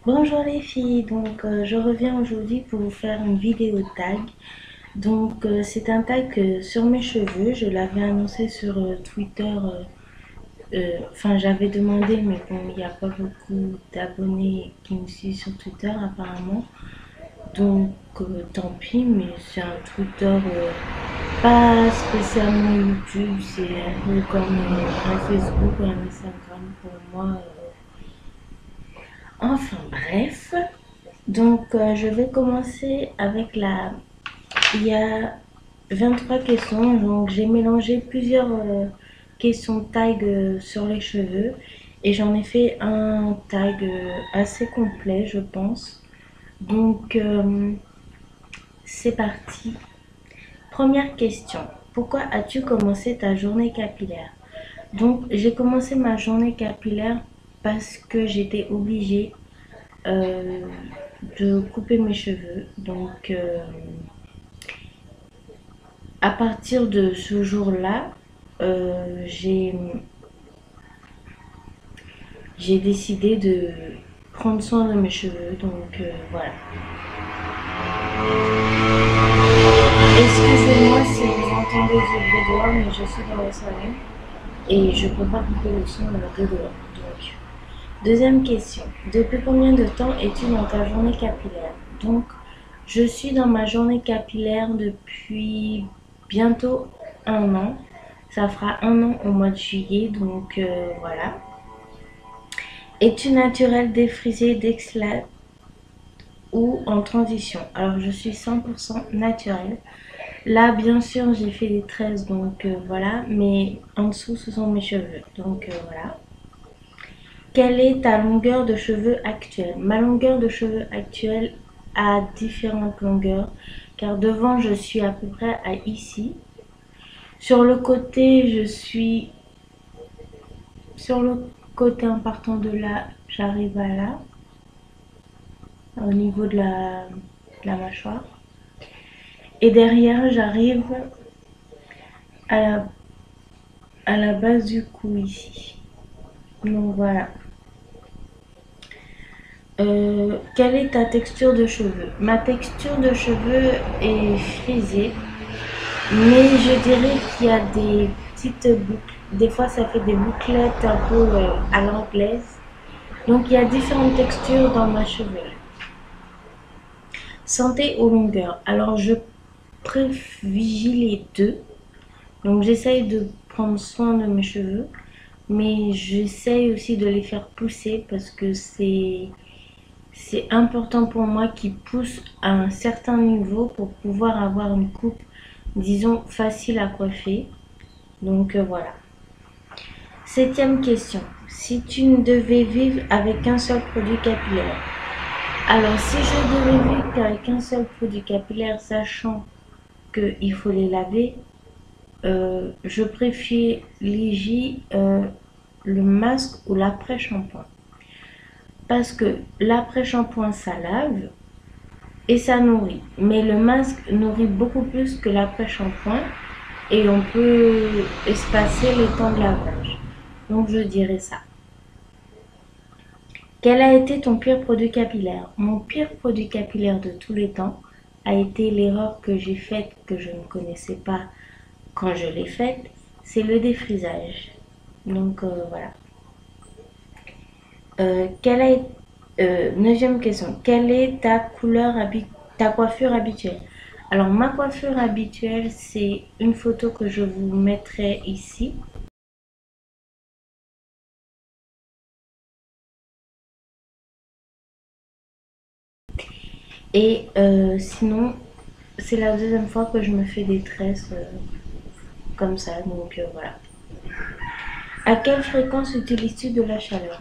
Bonjour les filles, je reviens aujourd'hui pour vous faire une vidéo tag. C'est un tag sur mes cheveux, je l'avais annoncé sur Twitter, enfin j'avais demandé mais bon il n'y a pas beaucoup d'abonnés qui me suivent sur Twitter apparemment. Tant pis, mais c'est un Twitter pas spécialement YouTube, c'est un peu comme un Facebook ou un Instagram pour moi. Enfin bref. Je vais commencer avec la... Il y a 23 questions, donc j'ai mélangé plusieurs questions tag sur les cheveux et j'en ai fait un tag assez complet, je pense. Donc, euh, c'est parti. Première question. Pourquoi as-tu commencé ta journée capillaire? J'ai commencé ma journée capillaire parce que j'étais obligée euh, de couper mes cheveux. À partir de ce jour-là, euh, j'ai j'ai décidé de prendre soin de mes cheveux. Voilà. Excusez-moi si vous entendez du bruit dehors, mais je suis dans le salon et je peux pas couper le son de dehors. Deuxième question. Depuis combien de temps es-tu dans ta journée capillaire? Donc, je suis dans ma journée capillaire depuis bientôt un an. Ça fera un an au mois de juillet, voilà. Es-tu naturel, défrisé, d'exclat ou en transition? Alors, je suis 100% naturelle. Là, bien sûr, j'ai fait des tresses, voilà. Mais en dessous, ce sont mes cheveux. Voilà. Quelle est ta longueur de cheveux actuelle? Ma longueur de cheveux actuelle a différentes longueurs, car devant, je suis à peu près à ici. Sur le côté, je suis... Sur le côté, en partant de là, j'arrive à là, au niveau de la mâchoire. Et derrière, j'arrive à à la base du cou ici. Donc voilà. Quelle est ta texture de cheveux? Ma texture de cheveux est frisée, mais je dirais qu'il y a des petites boucles. Des fois, ça fait des bouclettes un peu à l'anglaise. Donc, il y a différentes textures dans ma chevelure. Santé ou longueur? Alors, je privilégie les deux. Donc, j'essaye de prendre soin de mes cheveux, mais j'essaye aussi de les faire pousser parce que c'est important pour moi qu'ils poussent à un certain niveau pour pouvoir avoir une coupe, disons, facile à coiffer. Voilà. Septième question. Si tu ne devais vivre avec qu'un seul produit capillaire. Alors, si je devais vivre qu'avec un seul produit capillaire, sachant qu'il faut les laver, je privilégie le masque ou l'après-shampoing. Parce que l'après-shampoing, ça lave et ça nourrit. Mais le masque nourrit beaucoup plus que l'après-shampoing et on peut espacer le temps de lavage. Donc je dirais ça. Quel a été ton pire produit capillaire? Mon pire produit capillaire de tous les temps a été l'erreur que j'ai faite, que je ne connaissais pas quand je l'ai faite, c'est le défrisage. Voilà. Neuvième question. Quelle est ta coiffure habituelle? Alors, ma coiffure habituelle, c'est une photo que je vous mettrai ici. Sinon, c'est la deuxième fois que je me fais des tresses comme ça. Voilà. À quelle fréquence utilises-tu de la chaleur?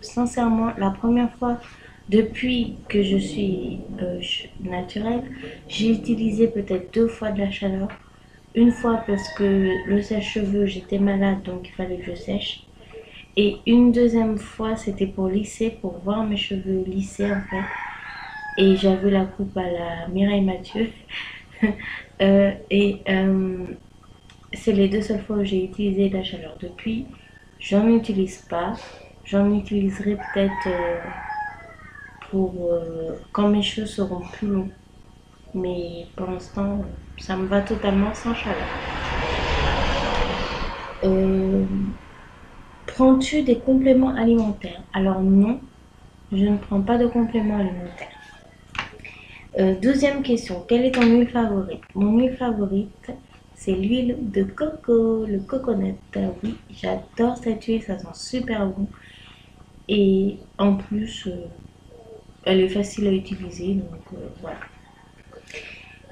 Sincèrement, la première fois depuis que je suis naturelle, j'ai utilisé peut-être deux fois de la chaleur. Une fois parce que le sèche-cheveux, j'étais malade, donc il fallait que je sèche. Et une deuxième fois, c'était pour lisser, pour voir mes cheveux lisser en fait. Et j'avais la coupe à la Mireille Mathieu. C'est les deux seules fois où j'ai utilisé la chaleur. Depuis, j'en utilise pas. J'en utiliserai peut-être pour quand mes cheveux seront plus longs. Mais pour l'instant, ça me va totalement sans chaleur. Prends-tu des compléments alimentaires? Alors non, je ne prends pas de compléments alimentaires. 12e question, quelle est ton huile favorite? Mon huile favorite, c'est l'huile de coco, le coconut. Oui, j'adore cette huile, ça sent super bon. Et en plus, elle est facile à utiliser, donc voilà.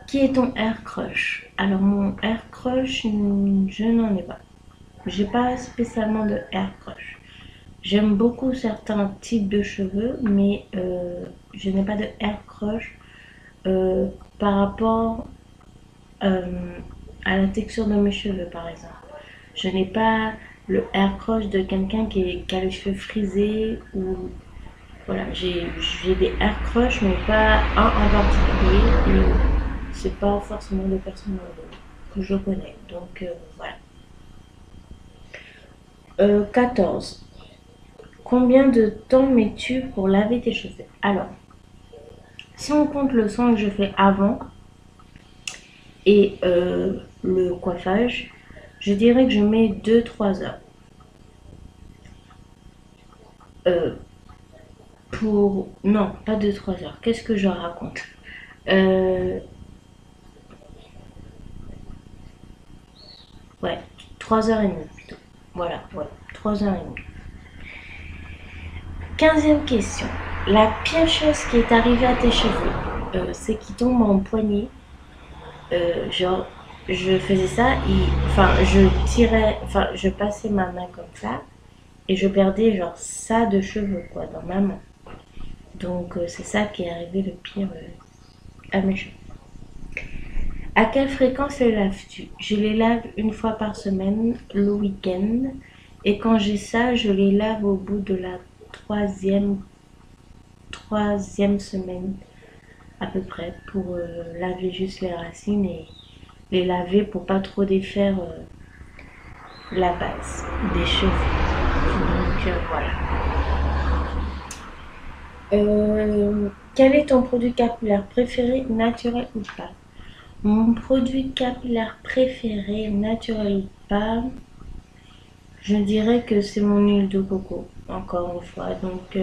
Qui est ton hair crush? Alors mon hair crush, je n'en ai pas. J'ai pas spécialement de hair crush. J'aime beaucoup certains types de cheveux, mais je n'ai pas de hair crush par rapport à la texture de mes cheveux, par exemple. Je n'ai pas le hair crush de quelqu'un qui a les cheveux frisés ou voilà, j'ai des hair crush, mais pas un en particulier. Et c'est pas forcément des personnes que je connais. Donc voilà. 14. Combien de temps mets-tu pour laver tes cheveux? Alors, si on compte le soin que je fais avant et le coiffage, je dirais que je mets 2-3 heures. Non, pas 2-3 heures. Qu'est-ce que je raconte? Ouais, 3h30 plutôt. Voilà, ouais, 3h30. 15e question. La pire chose qui est arrivée à tes cheveux, c'est qu'ils tombent en poignée. Genre, je faisais ça, je passais ma main comme ça, et je perdais genre ça de cheveux, quoi, dans ma main. Donc, c'est ça qui est arrivé le pire à mes cheveux. À quelle fréquence les laves-tu? Je les lave une fois par semaine, le week-end. Et quand j'ai ça, je les lave au bout de la troisième semaine à peu près pour laver juste les racines et les laver pour pas trop défaire la base des cheveux. Donc voilà. Quel est ton produit capillaire préféré, naturel ou pas? Mon produit capillaire préféré, naturel ou pas, je dirais que c'est mon huile de coco, encore une fois. Donc,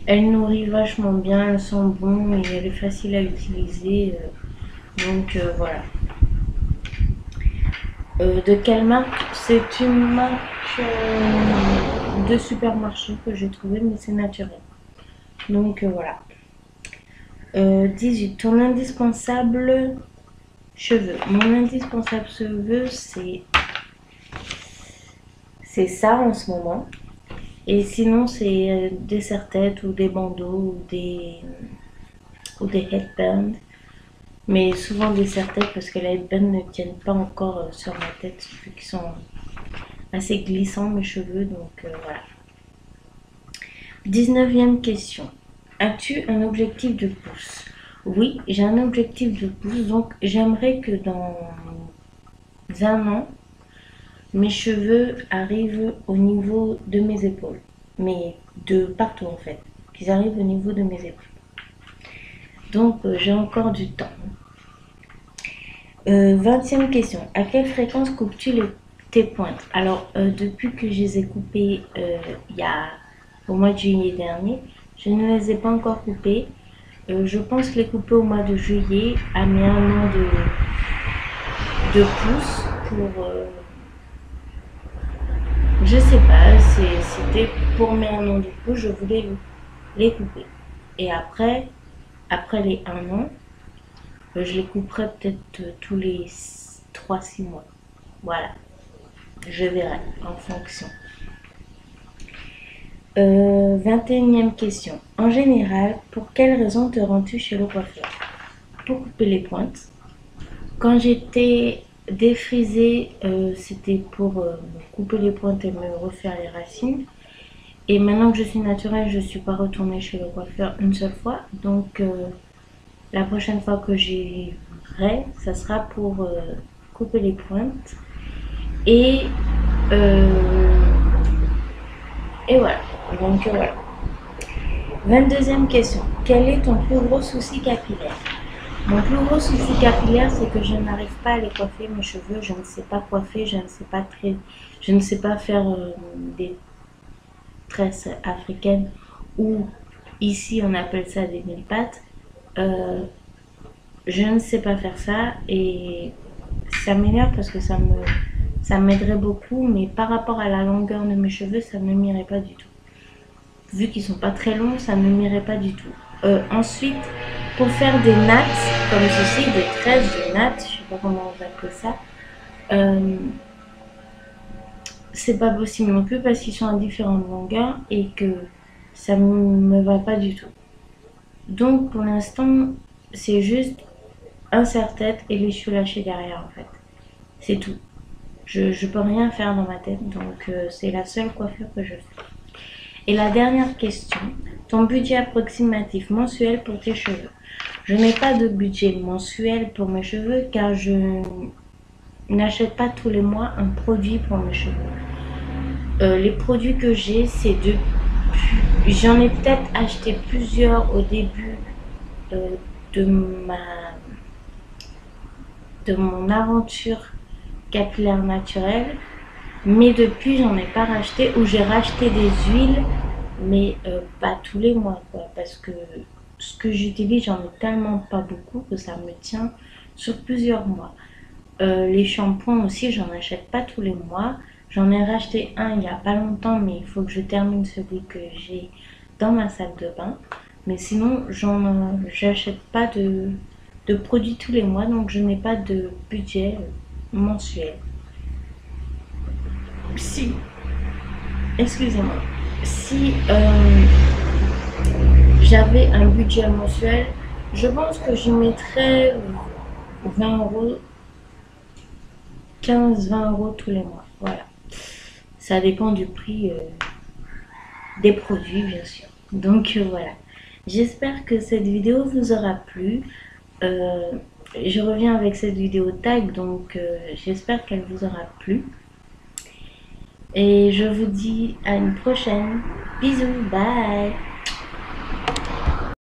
elle nourrit vachement bien, elle sent bon et elle est facile à utiliser. Donc, voilà. De quelle marque? C'est une marque de supermarché que j'ai trouvée, mais c'est naturel. Donc, voilà. 18. Ton indispensable cheveux. Mon indispensable cheveux, c'est ça en ce moment. Et sinon, c'est des serre-têtes ou des bandeaux ou des headbands. Mais souvent des serre-têtes parce que les headbands ne tiennent pas encore sur ma tête vu qu'ils sont assez glissants mes cheveux. Donc voilà. 19e question. As-tu un objectif de pouce? Oui, j'ai un objectif de pouce. Donc j'aimerais que dans un an, mes cheveux arrivent au niveau de mes épaules. Mais de partout en fait. Qu'ils arrivent au niveau de mes épaules. Donc j'ai encore du temps. 20e question. À quelle fréquence coupes-tu tes pointes? Alors depuis que je les ai coupées au mois de juillet dernier, je ne les ai pas encore coupées. Je pense les couper au mois de juillet à mes 1 an de pouce pour... je sais pas, c'était pour mes 1 an de pouce, je voulais les couper. Et après les 1 an, je les couperai peut-être tous les 3-6 mois. Voilà. Je verrai en fonction. 21e question. En général, pour quelle raison te rends-tu chez le coiffeur? Pour couper les pointes. Quand j'étais défrisée, c'était pour me couper les pointes et me refaire les racines. Et maintenant que je suis naturelle, je ne suis pas retournée chez le coiffeur une seule fois. Donc, la prochaine fois que j'irai, ça sera pour couper les pointes. Et voilà. Donc voilà. 22e question. Quel est ton plus gros souci capillaire? Mon plus gros souci capillaire, c'est que je n'arrive pas à les coiffer mes cheveux. Je ne sais pas coiffer, je ne sais pas faire des tresses africaines ou ici on appelle ça des mille pattes. Je ne sais pas faire ça et ça m'énerve parce que ça m'aiderait beaucoup, mais par rapport à la longueur de mes cheveux, ça ne m'irait pas du tout. Vu qu'ils sont pas très longs, ça ne m'irait pas du tout. Ensuite, pour faire des nattes comme ceci, des tresses de nattes, je sais pas comment on appelle ça, c'est pas possible non plus parce qu'ils sont à différentes longueurs et que ça me va pas du tout. Donc pour l'instant, c'est juste un serre-tête et les cheveux lâchés derrière en fait. C'est tout. Je peux rien faire dans ma tête, donc c'est la seule coiffure que je fais. Et la dernière question, ton budget approximatif mensuel pour tes cheveux? Je n'ai pas de budget mensuel pour mes cheveux car je n'achète pas tous les mois un produit pour mes cheveux. Les produits que j'ai, c'est de... J'en ai peut-être acheté plusieurs au début de mon aventure capillaire naturelle, mais depuis j'en ai pas racheté, ou j'ai racheté des huiles, mais pas tous les mois quoi, parce que ce que j'utilise, j'en ai tellement pas beaucoup que ça me tient sur plusieurs mois. Les shampoings aussi, j'en achète pas tous les mois. J'en ai racheté un il y a pas longtemps, mais il faut que je termine celui que j'ai dans ma salle de bain. Mais sinon, j'achète pas de produits tous les mois, donc je n'ai pas de budget mensuel. Si, excusez-moi, si j'avais un budget mensuel, je pense que je mettrais 20 euros, 15-20 euros tous les mois. Voilà. Ça dépend du prix des produits, bien sûr. Donc voilà. J'espère que cette vidéo vous aura plu. Je reviens avec cette vidéo tag, donc j'espère qu'elle vous aura plu. Et je vous dis à une prochaine. Bisous, bye!